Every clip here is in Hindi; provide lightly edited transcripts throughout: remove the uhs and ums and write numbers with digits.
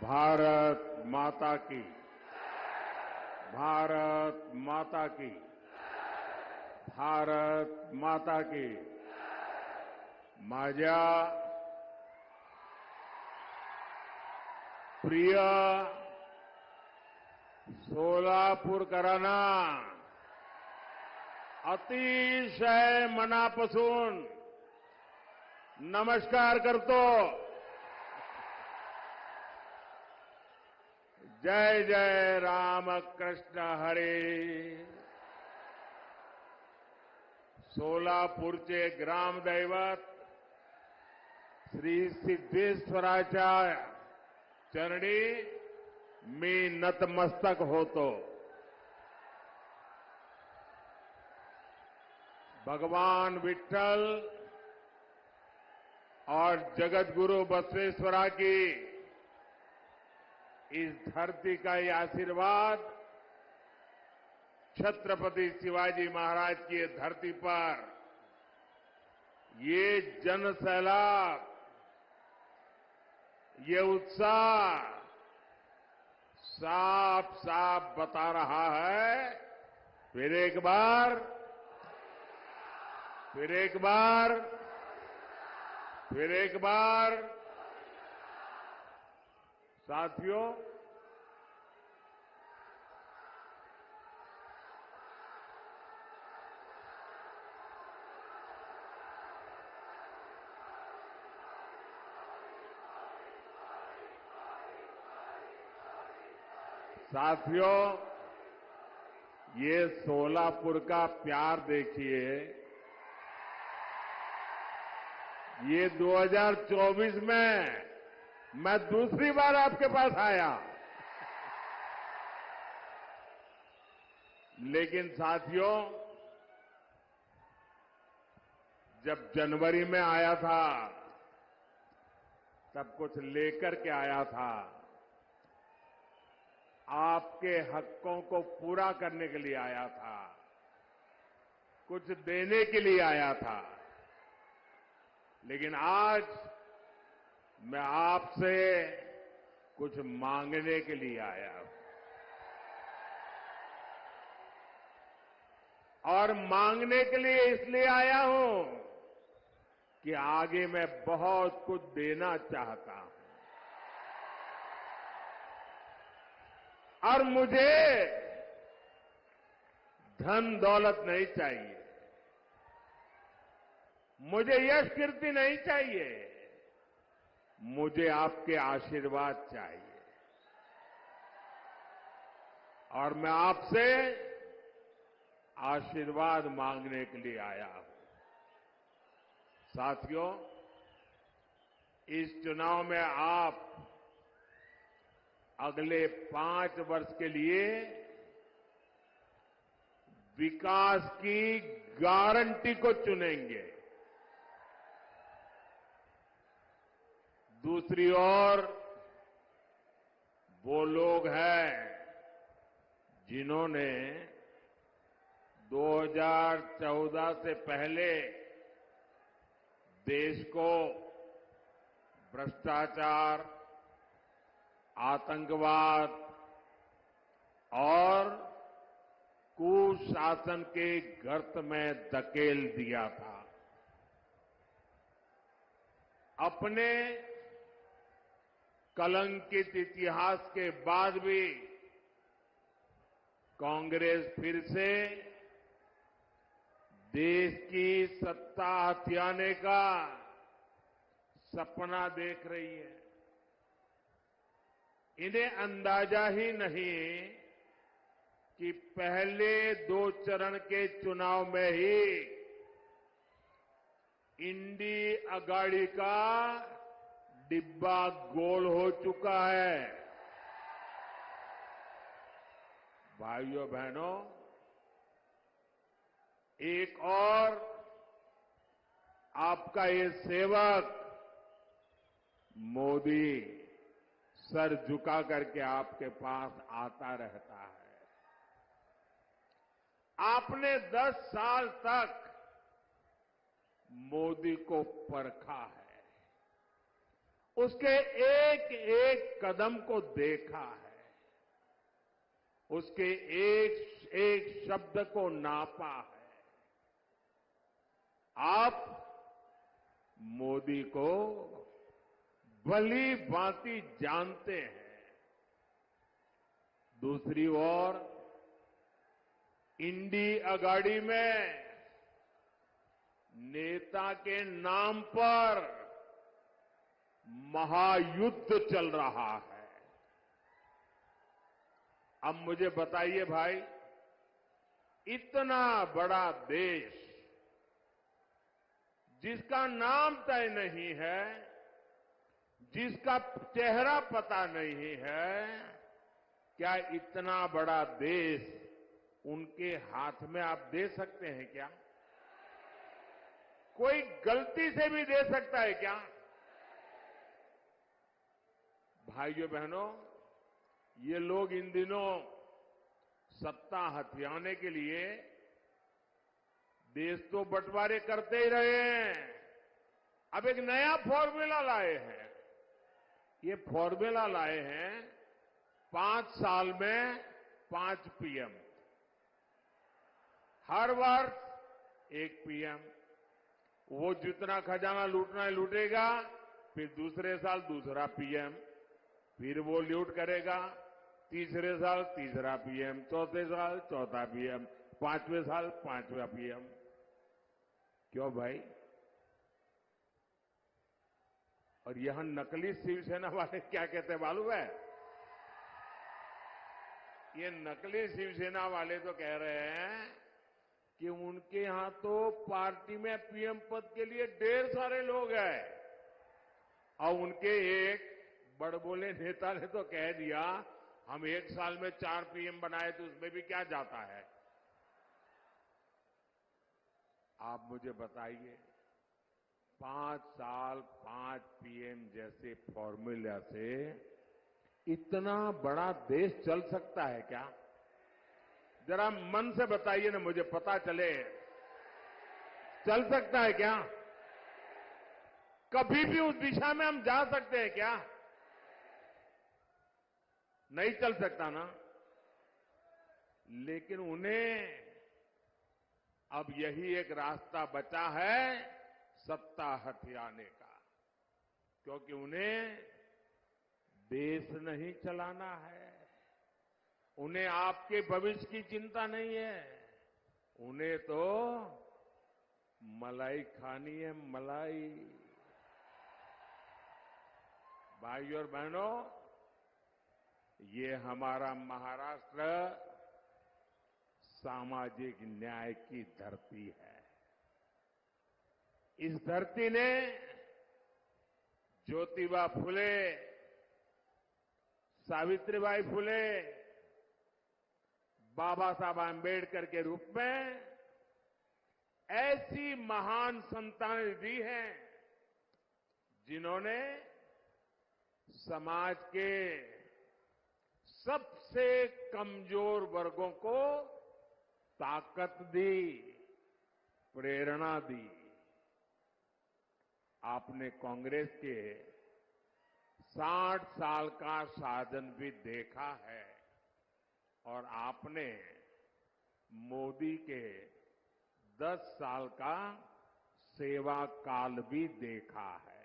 भारत माता की, भारत माता की, भारत माता की। माझ्या प्रिय सोलापूरकरांना अतिशय मनापासून नमस्कार करतो। जय जय रामकृष्ण हरी। सोलापूरचे ग्रामदैवत श्री सिद्धेश्वराच्या चरणी मी नतमस्तक होतो। भगवान विठ्ठल और जगतगुरु बसवेश्वरा की इस धरती का ये आशीर्वाद छत्रपति शिवाजी महाराज की ये धरती पर ये जन सैलाब, ये उत्साह साफ साफ बता रहा है। फिर एक बार, फिर एक बार, फिर एक बार। साथियों, साथियों, ये सोलापुर का प्यार देखिए। ये 2024 में मैं दूसरी बार आपके पास आया, लेकिन साथियों, जब जनवरी में आया था तब कुछ लेकर के आया था। आपके हकों को पूरा करने के लिए आया था, कुछ देने के लिए आया था। लेकिन आज मैं आपसे कुछ मांगने के लिए आया हूं। और मांगने के लिए इसलिए आया हूं कि आगे मैं बहुत कुछ देना चाहता हूं। और मुझे धन दौलत नहीं चाहिए, मुझे यश कीर्ति नहीं चाहिए, मुझे आपके आशीर्वाद चाहिए। और मैं आपसे आशीर्वाद मांगने के लिए आया हूं। साथियों, इस चुनाव में आप अगले 5 वर्ष के लिए विकास की गारंटी को चुनेंगे। दूसरी ओर वो लोग हैं जिन्होंने 2014 से पहले देश को भ्रष्टाचार, आतंकवाद और कुशासन के गर्त में धकेल दिया था। अपने कलंकित इतिहास के बाद भी कांग्रेस फिर से देश की सत्ता हथियाने का सपना देख रही है। इन्हें अंदाजा ही नहीं कि पहले 2 चरण के चुनाव में ही इंडी अगाड़ी का डिब्बा गोल हो चुका है। भाइयों बहनों, एक और आपका ये सेवक मोदी सर झुका करके आपके पास आता रहता है। आपने 10 साल तक मोदी को परखा है उसके एक एक कदम को देखा है, उसके एक एक शब्द को नापा है। आप मोदी को भली भांति जानते हैं। दूसरी ओर इंडी अगाड़ी में नेता के नाम पर महायुद्ध चल रहा है। अब मुझे बताइए भाई, इतना बड़ा देश जिसका नाम तय नहीं है, जिसका चेहरा पता नहीं है, क्या इतना बड़ा देश उनके हाथ में आप दे सकते हैं क्या? कोई गलती से भी दे सकता है क्या? भाइयों बहनों, ये लोग इन दिनों सत्ता हथियाने के लिए देश तो बंटवारे करते ही रहे हैं। अब एक नया फॉर्मूला लाए हैं। ये फॉर्मूला लाए हैं 5 साल में 5 पीएम, हर वर्ष 1 पीएम। वो जितना खजाना लूटना है लूटेगा, फिर दूसरे साल दूसरा पीएम, फिर वो लूट करेगा, तीसरे साल तीसरा पीएम, चौथे साल चौथा पीएम, 5वें साल 5वां पीएम। क्यों भाई? और यहां नकली शिवसेना वाले क्या कहते हैं मालूम है? ये नकली शिवसेना वाले तो कह रहे हैं कि उनके यहां तो पार्टी में पीएम पद के लिए ढेर सारे लोग हैं। और उनके एक बड़बोले नेता ने तो कह दिया, हम 1 साल में 4 पीएम बनाए तो उसमें भी क्या जाता है? आप मुझे बताइए, 5 साल 5 पीएम जैसे फॉर्मूला से इतना बड़ा देश चल सकता है क्या? जरा मन से बताइए ना, मुझे पता चले। चल सकता है क्या? कभी भी उस दिशा में हम जा सकते हैं क्या? नहीं चल सकता ना। लेकिन उन्हें अब यही एक रास्ता बचा है सत्ता हथियाने का, क्योंकि उन्हें देश नहीं चलाना है, उन्हें आपके भविष्य की चिंता नहीं है, उन्हें तो मलाई खानी है, मलाई। भाइयों और बहनों, ये हमारा महाराष्ट्र सामाजिक न्याय की धरती है। इस धरती ने ज्योतिबा फुले, सावित्रीबाई फुले, बाबा साहब आंबेडकर के रूप में ऐसी महान संतानें दी हैं जिन्होंने समाज के सबसे कमजोर वर्गों को ताकत दी, प्रेरणा दी। आपने कांग्रेस के 60 साल का शासन भी देखा है और आपने मोदी के 10 साल का सेवा काल भी देखा है।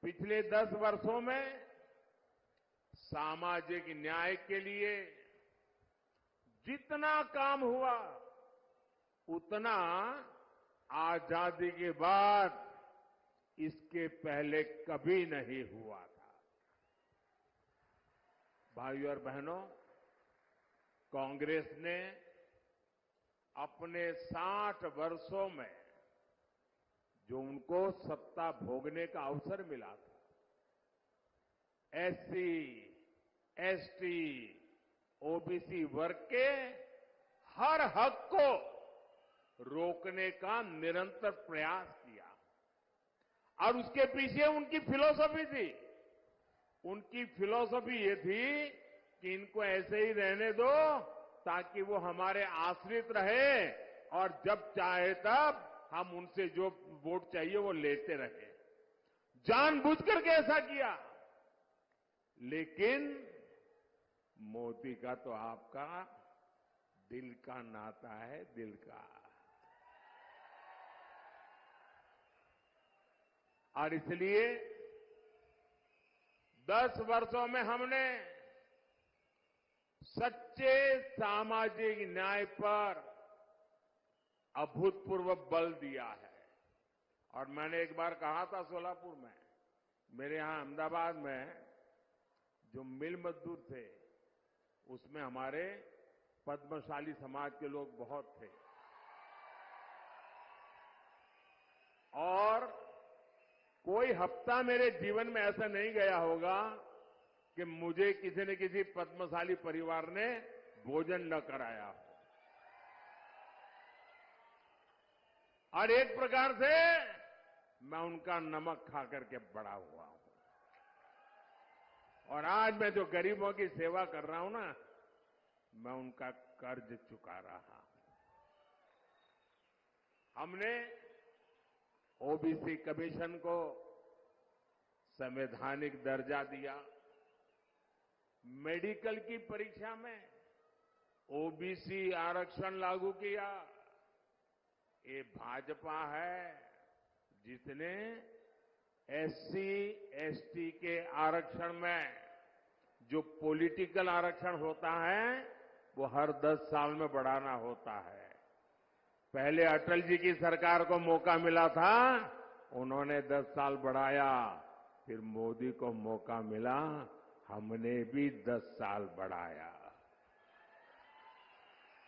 पिछले 10 वर्षों में सामाजिक न्याय के लिए जितना काम हुआ, उतना आजादी के बाद इसके पहले कभी नहीं हुआ था। भाइयों और बहनों, कांग्रेस ने अपने 60 वर्षों में जो उनको सत्ता भोगने का अवसर मिला था, एससी, एसटी, ओबीसी वर्ग के हर हक को रोकने का निरंतर प्रयास किया। और उसके पीछे उनकी फिलॉसफी थी। उनकी फिलॉसफी ये थी कि इनको ऐसे ही रहने दो ताकि वो हमारे आश्रित रहे और जब चाहे तब हम उनसे जो वोट चाहिए वो लेते रहे। जानबूझ करके ऐसा किया। लेकिन मोदी का तो आपका दिल का नाता है, दिल का। और इसलिए 10 वर्षों में हमने सच्चे सामाजिक न्याय पर अभूतपूर्व बल दिया है। और मैंने एक बार कहा था सोलापुर में, मेरे यहां अहमदाबाद में जो मिल मजदूर थे उसमें हमारे पद्मशाली समाज के लोग बहुत थे। और कोई हफ्ता मेरे जीवन में ऐसा नहीं गया होगा कि मुझे किसी न किसी पद्मशाली परिवार ने भोजन न कराया हो। और एक प्रकार से मैं उनका नमक खा करके बड़ा हुआ हूं। और आज मैं जो गरीबों की सेवा कर रहा हूं ना, मैं उनका कर्ज चुका रहा हूं। हमने ओबीसी कमीशन को संवैधानिक दर्जा दिया। मेडिकल की परीक्षा में ओबीसी आरक्षण लागू किया। ये भाजपा है जिसने एससी एसटी के आरक्षण में जो पॉलिटिकल आरक्षण होता है वो हर 10 साल में बढ़ाना होता है। पहले अटल जी की सरकार को मौका मिला था, उन्होंने 10 साल बढ़ाया। फिर मोदी को मौका मिला, हमने भी 10 साल बढ़ाया।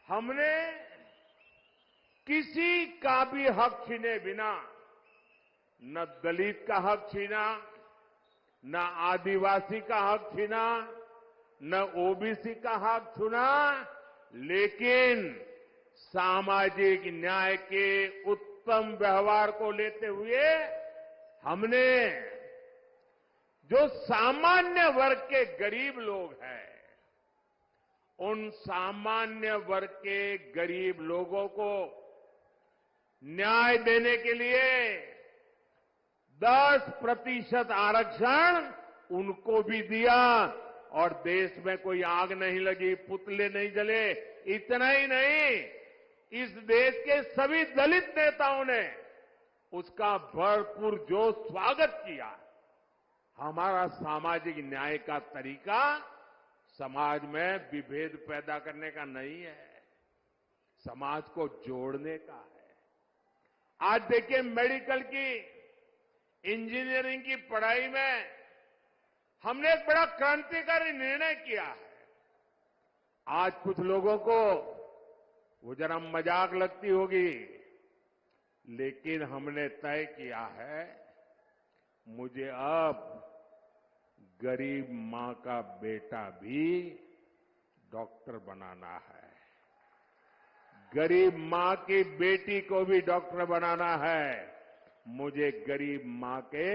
हमने किसी का भी हक छीने बिना न दलित का हक छीना, न आदिवासी का हक छीना, न ओबीसी का हक छीना, लेकिन सामाजिक न्याय के उत्तम व्यवहार को लेते हुए हमने जो सामान्य वर्ग के गरीब लोग हैं, उन सामान्य वर्ग के गरीब लोगों को न्याय देने के लिए 10% आरक्षण उनको भी दिया। और देश में कोई आग नहीं लगी, पुतले नहीं जले। इतना ही नहीं, इस देश के सभी दलित नेताओं ने उसका भरपूर जोश स्वागत किया। हमारा सामाजिक न्याय का तरीका समाज में विभेद पैदा करने का नहीं है, समाज को जोड़ने का है। आज देखिए, मेडिकल की, इंजीनियरिंग की पढ़ाई में हमने एक बड़ा क्रांतिकारी निर्णय किया है। आज कुछ लोगों को वो जरा मजाक लगती होगी, लेकिन हमने तय किया है, मुझे अब गरीब मां का बेटा भी डॉक्टर बनाना है, गरीब मां की बेटी को भी डॉक्टर बनाना है, मुझे गरीब मां के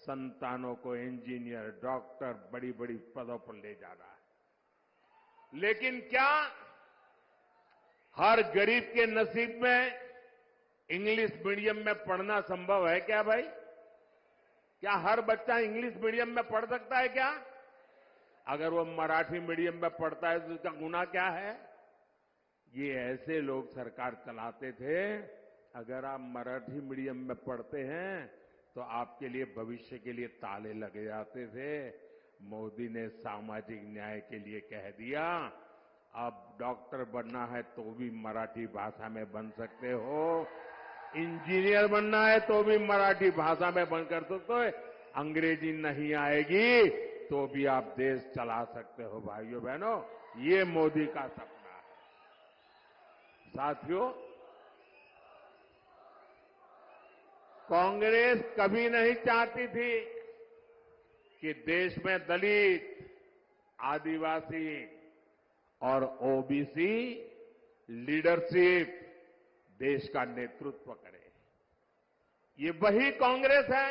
संतानों को इंजीनियर, डॉक्टर, बड़ी बड़ी पदों पर ले जाना है। लेकिन क्या हर गरीब के नसीब में इंग्लिश मीडियम में पढ़ना संभव है क्या भाई? क्या हर बच्चा इंग्लिश मीडियम में पढ़ सकता है क्या? अगर वो मराठी मीडियम में पढ़ता है तो उसका गुनाह क्या है? ये ऐसे लोग सरकार चलाते थे। अगर आप मराठी मीडियम में पढ़ते हैं तो आपके लिए भविष्य के लिए ताले लगे जाते थे। मोदी ने सामाजिक न्याय के लिए कह दिया, अब डॉक्टर बनना है तो भी मराठी भाषा में बन सकते हो, इंजीनियर बनना है तो भी मराठी भाषा में बनकर सकते हो, अंग्रेजी नहीं आएगी तो भी आप देश चला सकते हो। भाइयों बहनों, ये मोदी का सपना है। साथियों, कांग्रेस कभी नहीं चाहती थी कि देश में दलित, आदिवासी और ओबीसी लीडरशिप देश का नेतृत्व करे। ये वही कांग्रेस है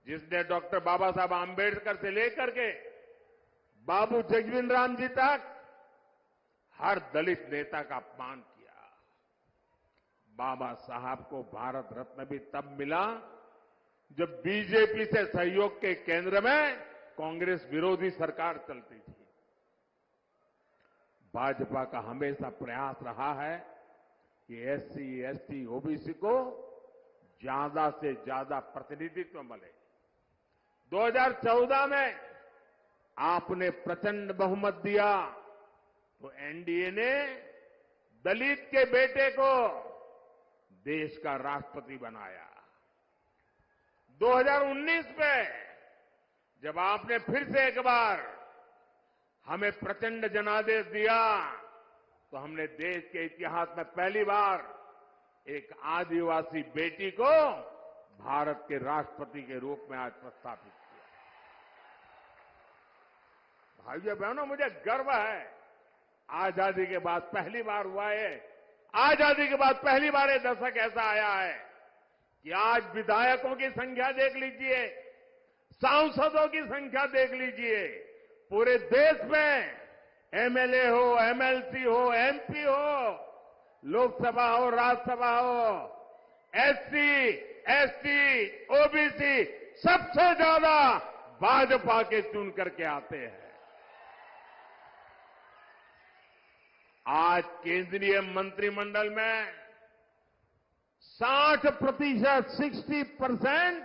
जिसने डॉक्टर बाबा साहब आंबेडकर से लेकर के बाबू जगजीवन राम जी तक हर दलित नेता का अपमान किया। बाबा साहब को भारत रत्न भी तब मिला जब बीजेपी से सहयोग के केंद्र में कांग्रेस विरोधी सरकार चलती थी। भाजपा का हमेशा प्रयास रहा है कि एससी, एसटी, ओबीसी को ज्यादा से ज्यादा प्रतिनिधित्व मिले। 2014 में आपने प्रचंड बहुमत दिया तो एनडीए ने दलित के बेटे को देश का राष्ट्रपति बनाया। 2019 में जब आपने फिर से एक बार हमें प्रचंड जनादेश दिया तो हमने देश के इतिहास में पहली बार एक आदिवासी बेटी को भारत के राष्ट्रपति के रूप में आज प्रस्तावित किया। भाइयों बहनों, मुझे गर्व है, आजादी के बाद पहली बार हुआ है। आजादी के बाद पहली बार ये दशक ऐसा आया है कि आज विधायकों की संख्या देख लीजिए, सांसदों की संख्या देख लीजिए, पूरे देश में एमएलए हो, एमएलसी हो, एमपी हो, लोकसभा हो, राज्यसभा हो, एससी, एसटी, ओबीसी सबसे ज्यादा भाजपा के चुन करके आते हैं। आज केंद्रीय मंत्रिमंडल में 60%, 60%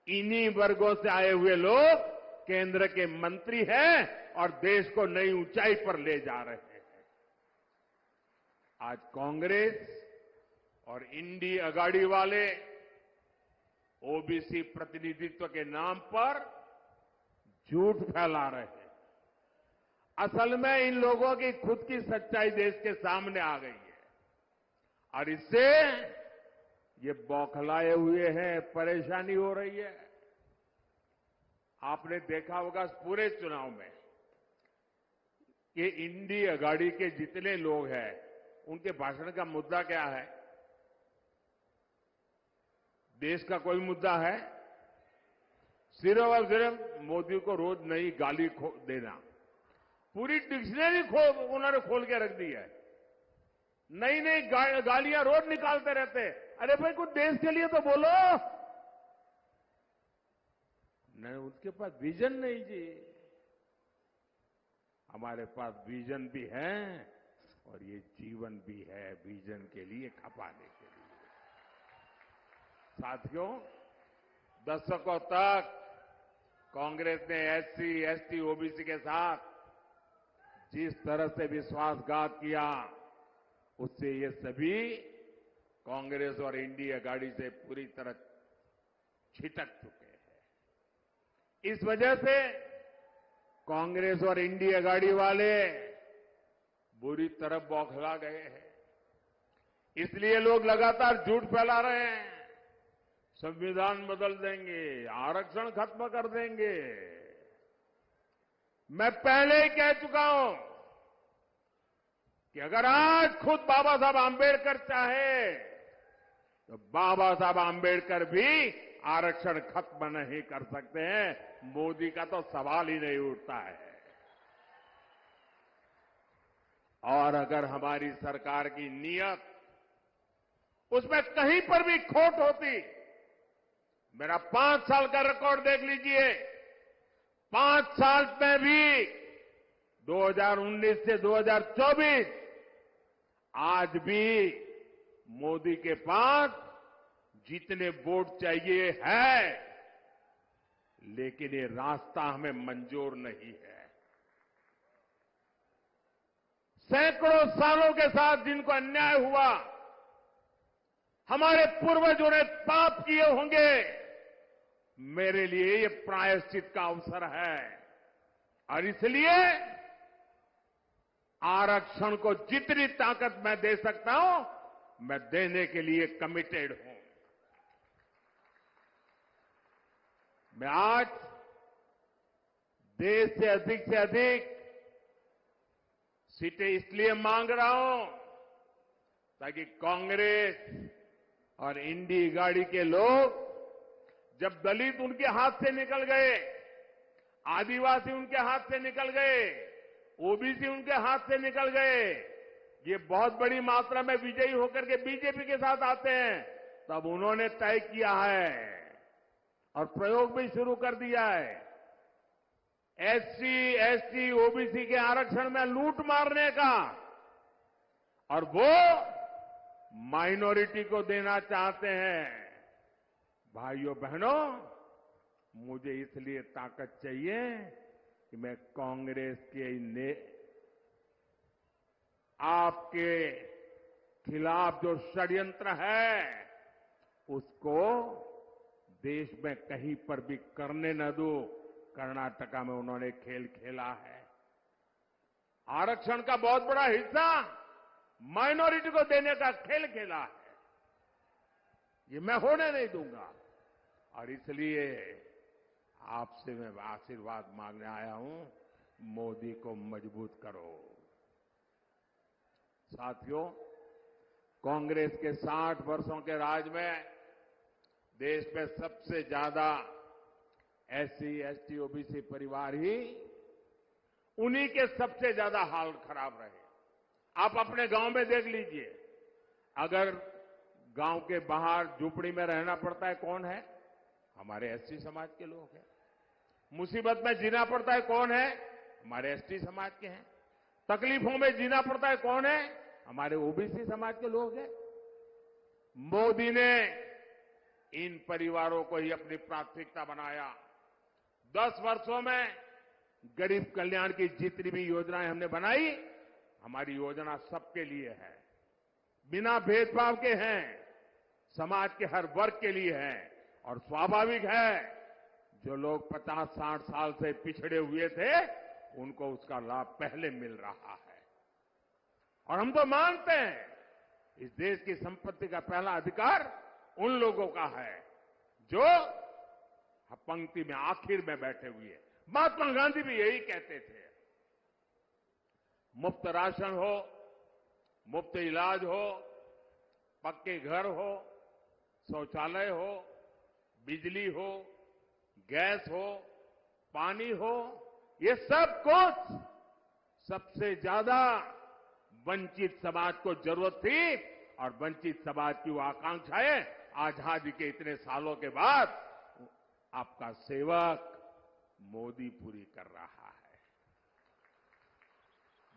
इन्हीं वर्गों से आए हुए लोग केंद्र के मंत्री हैं और देश को नई ऊंचाई पर ले जा रहे हैं। आज कांग्रेस और इंडी अगाड़ी वाले ओबीसी प्रतिनिधित्व के नाम पर झूठ फैला रहे हैं। असल में इन लोगों की खुद की सच्चाई देश के सामने आ गई है और इससे ये बौखलाए हुए हैं, परेशानी हो रही है। आपने देखा होगा पूरे चुनाव में कि इंडी अगाड़ी के जितने लोग हैं उनके भाषण का मुद्दा क्या है? देश का कोई मुद्दा है? सिर्फ और सिर्फ मोदी को रोज नई गाली देना। पूरी डिक्शनरी उन्होंने खोल के रख दी है। नई नई गालियां रोज निकालते रहते हैं। अरे भाई, कुछ देश के लिए तो बोलो। नहीं, उनके पास विजन नहीं जी। हमारे पास विजन भी है और ये जीवन भी है विजन के लिए खपाने के लिए। साथियों, दशकों तक कांग्रेस ने एससी, एसटी, ओबीसी के साथ जिस तरह से विश्वासघात किया, उससे ये सभी कांग्रेस और इंडिया अगाड़ी से पूरी तरह छिटक चुके हैं। इस वजह से कांग्रेस और इंडिया अगाड़ी वाले बुरी तरह बौखला गए हैं। इसलिए लोग लगातार झूठ फैला रहे हैं। संविधान बदल देंगे, आरक्षण खत्म कर देंगे। मैं पहले ही कह चुका हूं कि अगर आज खुद बाबा साहब आंबेडकर चाहे तो बाबा साहब आंबेडकर भी आरक्षण खत्म नहीं कर सकते हैं। मोदी का तो सवाल ही नहीं उठता है। और अगर हमारी सरकार की नीयत उसमें कहीं पर भी खोट होती, मेरा 5 साल का रिकॉर्ड देख लीजिए। 5 साल में भी 2019 से 2024 आज भी मोदी के पास जितने वोट चाहिए है, लेकिन ये रास्ता हमें मंजूर नहीं है। सैकड़ों सालों के साथ जिनको अन्याय हुआ, हमारे पूर्वजों ने पाप किए होंगे, मेरे लिए ये प्रायश्चित का अवसर है और इसलिए आरक्षण को जितनी ताकत मैं दे सकता हूं, मैं देने के लिए कमिटेड हूं। मैं आज देश से अधिक सीटें इसलिए मांग रहा हूं ताकि कांग्रेस और इंडी गाड़ी के लोग, जब दलित उनके हाथ से निकल गए, आदिवासी उनके हाथ से निकल गए, ओबीसी उनके हाथ से निकल गए, ये बहुत बड़ी मात्रा में विजयी होकर के बीजेपी के साथ आते हैं, तब उन्होंने तय किया है और प्रयोग भी शुरू कर दिया है। एससी, एसटी, ओबीसी के आरक्षण में लूट मारने का, और वो माइनॉरिटी को देना चाहते हैं। भाइयों बहनों, मुझे इसलिए ताकत चाहिए कि मैं कांग्रेस के आपके खिलाफ जो षड्यंत्र है उसको देश में कहीं पर भी करने न दो। कर्नाटका में उन्होंने खेल खेला है। आरक्षण का बहुत बड़ा हिस्सा माइनॉरिटी को देने का खेल खेला है। ये मैं होने नहीं दूंगा, और इसलिए आपसे मैं आशीर्वाद मांगने आया हूं, मोदी को मजबूत करो। साथियों, कांग्रेस के 60 वर्षों के राज में देश में सबसे ज्यादा एससी, एसटी, ओबीसी परिवार ही, उन्हीं के सबसे ज्यादा हाल खराब रहे। आप अपने गांव में देख लीजिए, अगर गांव के बाहर झुपड़ी में रहना पड़ता है, कौन है? हमारे एससी समाज के लोग हैं। मुसीबत में जीना पड़ता है, कौन है? हमारे एसटी समाज के हैं। तकलीफों में जीना पड़ता है, कौन है? हमारे ओबीसी समाज के लोग हैं। मोदी ने इन परिवारों को ही अपनी प्राथमिकता बनाया। 10 वर्षों में गरीब कल्याण की जितनी भी योजनाएं हमने बनाई, हमारी योजना सबके लिए है, बिना भेदभाव के हैं, समाज के हर वर्ग के लिए है। और स्वाभाविक है, जो लोग 50-60 साल से पिछड़े हुए थे, उनको उसका लाभ पहले मिल रहा है। और हम तो मानते हैं, इस देश की संपत्ति का पहला अधिकार उन लोगों का है जो पंक्ति में आखिर में बैठे हुए। महात्मा गांधी भी यही कहते थे। मुफ्त राशन हो, मुफ्त इलाज हो, पक्के घर हो, शौचालय हो, बिजली हो, गैस हो, पानी हो, ये सब कुछ सबसे ज्यादा वंचित समाज को जरूरत थी, और वंचित समाज की वो आकांक्षाएं आजादी के इतने सालों के बाद आपका सेवक मोदी पूरी कर रहा है।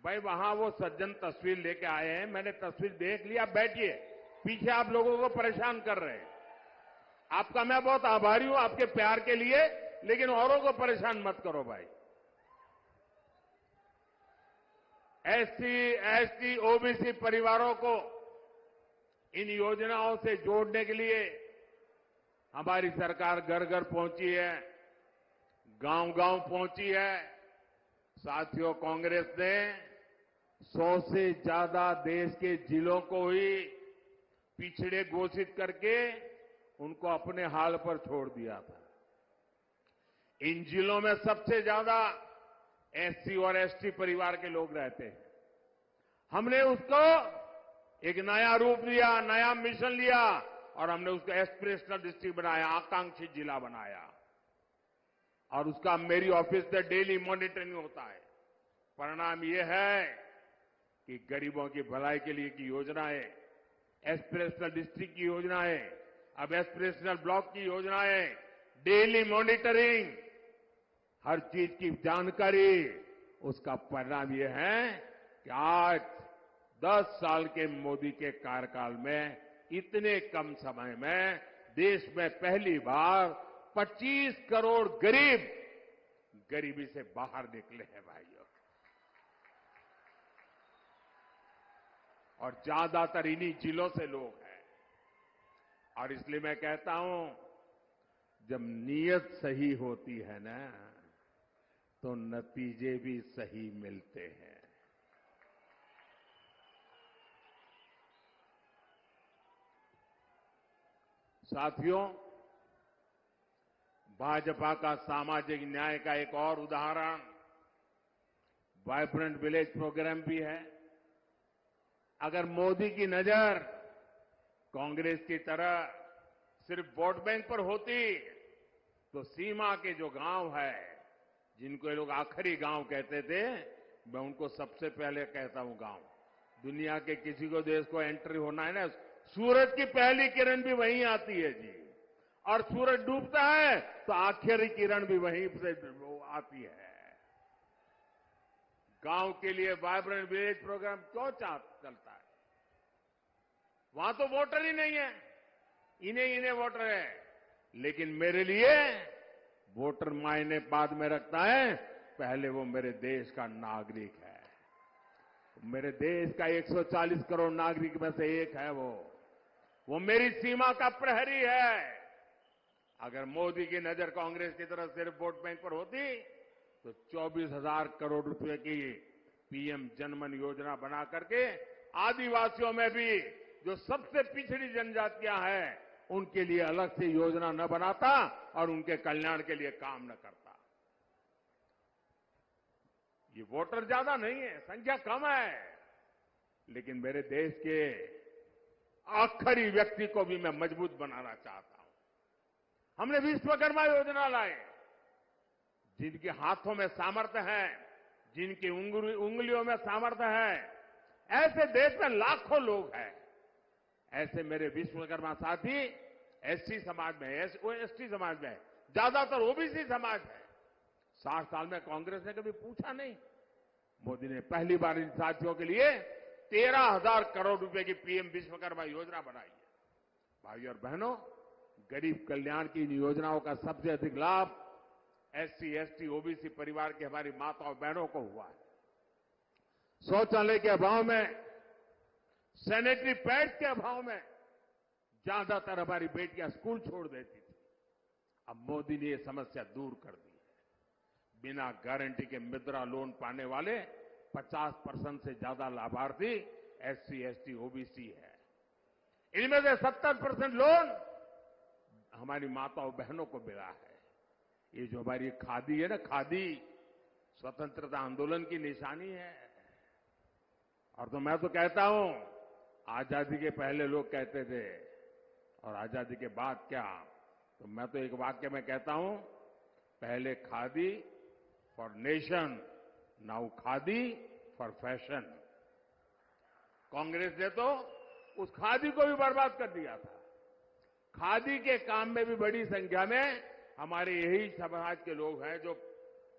भाई, वहां वो सज्जन तस्वीर लेके आए हैं, मैंने तस्वीर देख लिया। बैठिए, पीछे आप लोगों को परेशान कर रहे हैं। आपका मैं बहुत आभारी हूं, आपके प्यार के लिए, लेकिन औरों को परेशान मत करो भाई। एससी, एसटी, ओबीसी परिवारों को इन योजनाओं से जोड़ने के लिए हमारी सरकार घर घर पहुंची है, गांव गांव पहुंची है। साथियों, कांग्रेस ने 100 से ज्यादा देश के जिलों को ही पिछड़े घोषित करके उनको अपने हाल पर छोड़ दिया था। इन जिलों में सबसे ज्यादा एससी और एसटी परिवार के लोग रहते हैं। हमने उसको एक नया रूप दिया, नया मिशन लिया, और हमने उसको एस्पिरेशनल डिस्ट्रिक्ट बनाया, आकांक्षी जिला बनाया। और उसका मेरी ऑफिस से डेली मॉनिटरिंग होता है। परिणाम यह है कि गरीबों की भलाई के लिए की योजनाएं, एस्पिरेशनल डिस्ट्रिक्ट की योजनाएं, अब एस्पिरेशनल ब्लॉक की योजनाएं, डेली मॉनिटरिंग, हर चीज की जानकारी, उसका परिणाम यह है कि आज 10 साल के मोदी के कार्यकाल में इतने कम समय में देश में पहली बार 25 करोड़ गरीब गरीबी से बाहर निकले हैं भाइयों। और ज्यादातर इन्हीं जिलों से लोग हैं। और इसलिए मैं कहता हूं, जब नीयत सही होती है ना, तो नतीजे भी सही मिलते हैं। साथियों, भाजपा का सामाजिक न्याय का एक और उदाहरण वाइब्रेंट विलेज प्रोग्राम भी है। अगर मोदी की नजर कांग्रेस की तरह सिर्फ वोट बैंक पर होती, तो सीमा के जो गांव है, जिनको ये लोग आखिरी गांव कहते थे, मैं उनको सबसे पहले कहता हूं गांव। दुनिया के किसी को देश को एंट्री होना है ना, सूरज की पहली किरण भी वहीं आती है जी। और सूरज डूबता है तो आखिरी किरण भी वहीं से आती है। गांव के लिए वाइब्रेंट विलेज प्रोग्राम क्यों चलता है? वहां तो वोटर ही नहीं है, इन्हें वोटर है। लेकिन मेरे लिए वोटर मायने बाद में रखता है, पहले वो मेरे देश का नागरिक है। मेरे देश का 140 करोड़ नागरिक में से एक है वो मेरी सीमा का प्रहरी है। अगर मोदी की नजर कांग्रेस की तरफ सिर्फ वोट बैंक पर होती तो 24,000 करोड़ रुपए की पीएम जनमन योजना बना करके आदिवासियों में भी जो सबसे पिछड़ी जनजातियां हैं उनके लिए अलग से योजना न बनाता और उनके कल्याण के लिए काम न करता। ये वोटर ज्यादा नहीं है, संख्या कम है, लेकिन मेरे देश के आखिरी व्यक्ति को भी मैं मजबूत बनाना चाहता हूं। हमने विश्वकर्मा योजना लाए, जिनके हाथों में सामर्थ्य है, जिनकी उंगलियों में सामर्थ्य है, ऐसे देश में लाखों लोग हैं। ऐसे मेरे विश्वकर्मा साथी एससी समाज में, एसटी समाज में, ज्यादातर ओबीसी समाज है। 60 साल में कांग्रेस ने कभी पूछा नहीं। मोदी ने पहली बार इन साथियों के लिए 13,000 करोड़ रुपए की पीएम विश्वकर्मा योजना बनाई है। भाइयों और बहनों, गरीब कल्याण की इन योजनाओं का सबसे अधिक लाभ एससी, एसटी, ओबीसी परिवार की हमारी माताओं बहनों को हुआ है। शौचालय के अभाव में, सैनिटरी पैड्स के अभाव में ज्यादातर हमारी बेटियां स्कूल छोड़ देती थी। अब मोदी ने यह समस्या दूर कर दी है। बिना गारंटी के मुद्रा लोन पाने वाले 50% से ज्यादा लाभार्थी एससी, एसटी, ओबीसी है। इनमें से 70% लोन हमारी माताओं बहनों को मिला है। ये जो हमारी खादी है ना, खादी स्वतंत्रता आंदोलन की निशानी है। और तो मैं तो कहता हूं, आजादी के पहले लोग कहते थे और आजादी के बाद क्या, तो मैं तो एक वाक्य में कहता हूं, पहले khadi for nation, now khadi for fashion. Congress ने तो उस खादी को भी बर्बाद कर दिया था। खादी के काम में भी बड़ी संख्या में हमारे यही समाज के लोग हैं जो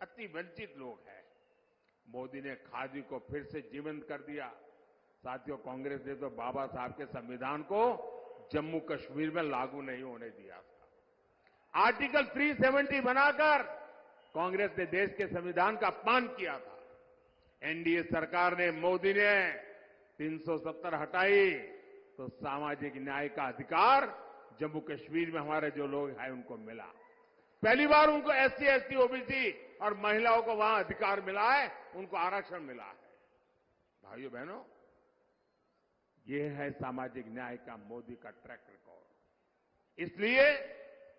अति वंचित लोग हैं। मोदी ने खादी को फिर से जीवंत कर दिया। साथियों, कांग्रेस ने तो बाबा साहब के संविधान को जम्मू कश्मीर में लागू नहीं होने दिया था। आर्टिकल 370 बनाकर कांग्रेस ने देश के संविधान का अपमान किया था। एनडीए सरकार ने, मोदी ने 370 हटाई तो सामाजिक न्याय का अधिकार जम्मू कश्मीर में हमारे जो लोग हैं उनको मिला। पहली बार उनको एससी, एसटी, ओबीसी और महिलाओं को वहां अधिकार मिला है, उनको आरक्षण मिला है। भाइयों बहनों, ये है सामाजिक न्याय का मोदी का ट्रैक रिकॉर्ड। इसलिए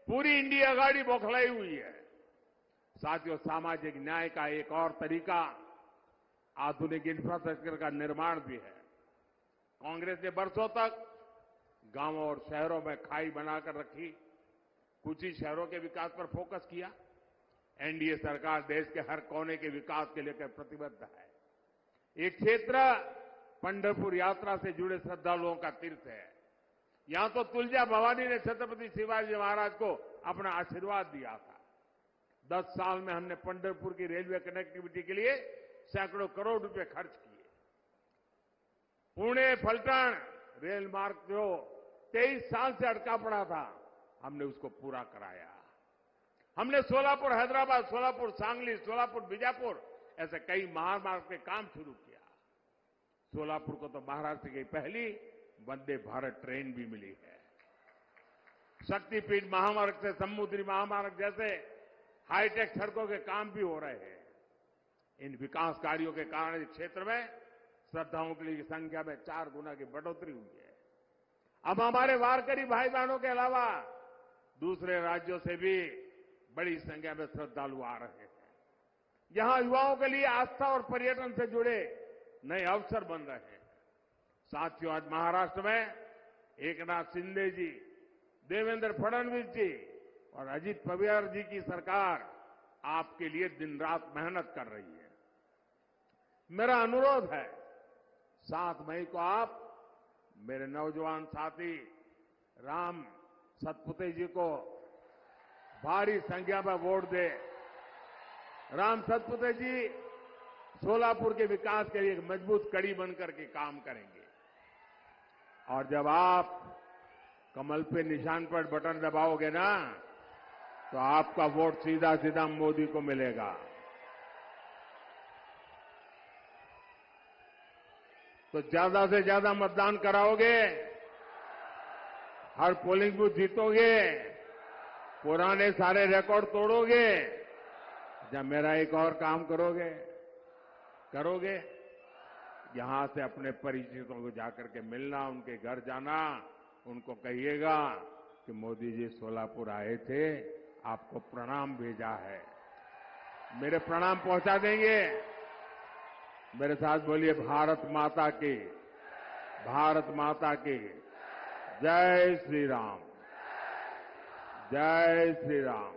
पूरी इंडिया आघाड़ी बौखलाई हुई है। साथियों, सामाजिक न्याय का एक और तरीका आधुनिक इंफ्रास्ट्रक्चर का निर्माण भी है। कांग्रेस ने बरसों तक गांवों और शहरों में खाई बनाकर रखी, कुछ ही शहरों के विकास पर फोकस किया। एनडीए सरकार देश के हर कोने के विकास के लिए प्रतिबद्ध है। एक क्षेत्र पंढरपुर यात्रा से जुड़े श्रद्धालुओं का तीर्थ है। यहां तो तुलजा भवानी ने छत्रपति शिवाजी महाराज को अपना आशीर्वाद दिया था। 10 साल में हमने पंढरपुर की रेलवे कनेक्टिविटी के लिए सैकड़ों करोड़ रुपए खर्च किए। पुणे फलटण रेल मार्ग जो 23 साल से अटका पड़ा था, हमने उसको पूरा कराया। हमने सोलापुर हैदराबाद, सोलापुर सांगली, सोलापुर बीजापुर ऐसे कई महामार्ग के काम शुरू किया। सोलापुर को तो महाराष्ट्र की पहली वंदे भारत ट्रेन भी मिली है। शक्तिपीठ महामार्ग से समुद्री महामार्ग जैसे हाईटेक सड़कों के काम भी हो रहे हैं। इन विकास कार्यों के कारण इस क्षेत्र में श्रद्धालुओं की संख्या में 4 गुना की बढ़ोतरी हुई है। अब हमारे वारकरी भाई बहनों के अलावा दूसरे राज्यों से भी बड़ी संख्या में श्रद्धालु आ रहे हैं। यहां युवाओं के लिए आस्था और पर्यटन से जुड़े नए अवसर बन रहे हैं। साथियों, आज महाराष्ट्र में एकनाथ शिंदे जी, देवेंद्र फडणवीस जी और अजित पवार जी की सरकार आपके लिए दिन रात मेहनत कर रही है। मेरा अनुरोध है, 7 मई को आप मेरे नौजवान साथी राम सतपुते जी को भारी संख्या में वोट दे। राम सतपुते जी सोलापुर के विकास के लिए एक मजबूत कड़ी बनकर के काम करेंगे। और जब आप कमल पे निशान पर बटन दबाओगे ना, तो आपका वोट सीधा सीधा मोदी को मिलेगा। तो ज्यादा से ज्यादा मतदान कराओगे, हर पोलिंग बूथ जीतोगे, पुराने सारे रिकॉर्ड तोड़ोगे, जब मेरा एक और काम करोगे यहां से अपने परिचितों को जाकर के मिलना, उनके घर जाना, उनको कहिएगा कि मोदी जी सोलापुर आए थे, आपको प्रणाम भेजा है। मेरे प्रणाम पहुंचा देंगे। मेरे साथ बोलिए भारत माता की, भारत माता की जय श्री राम, जय श्री राम।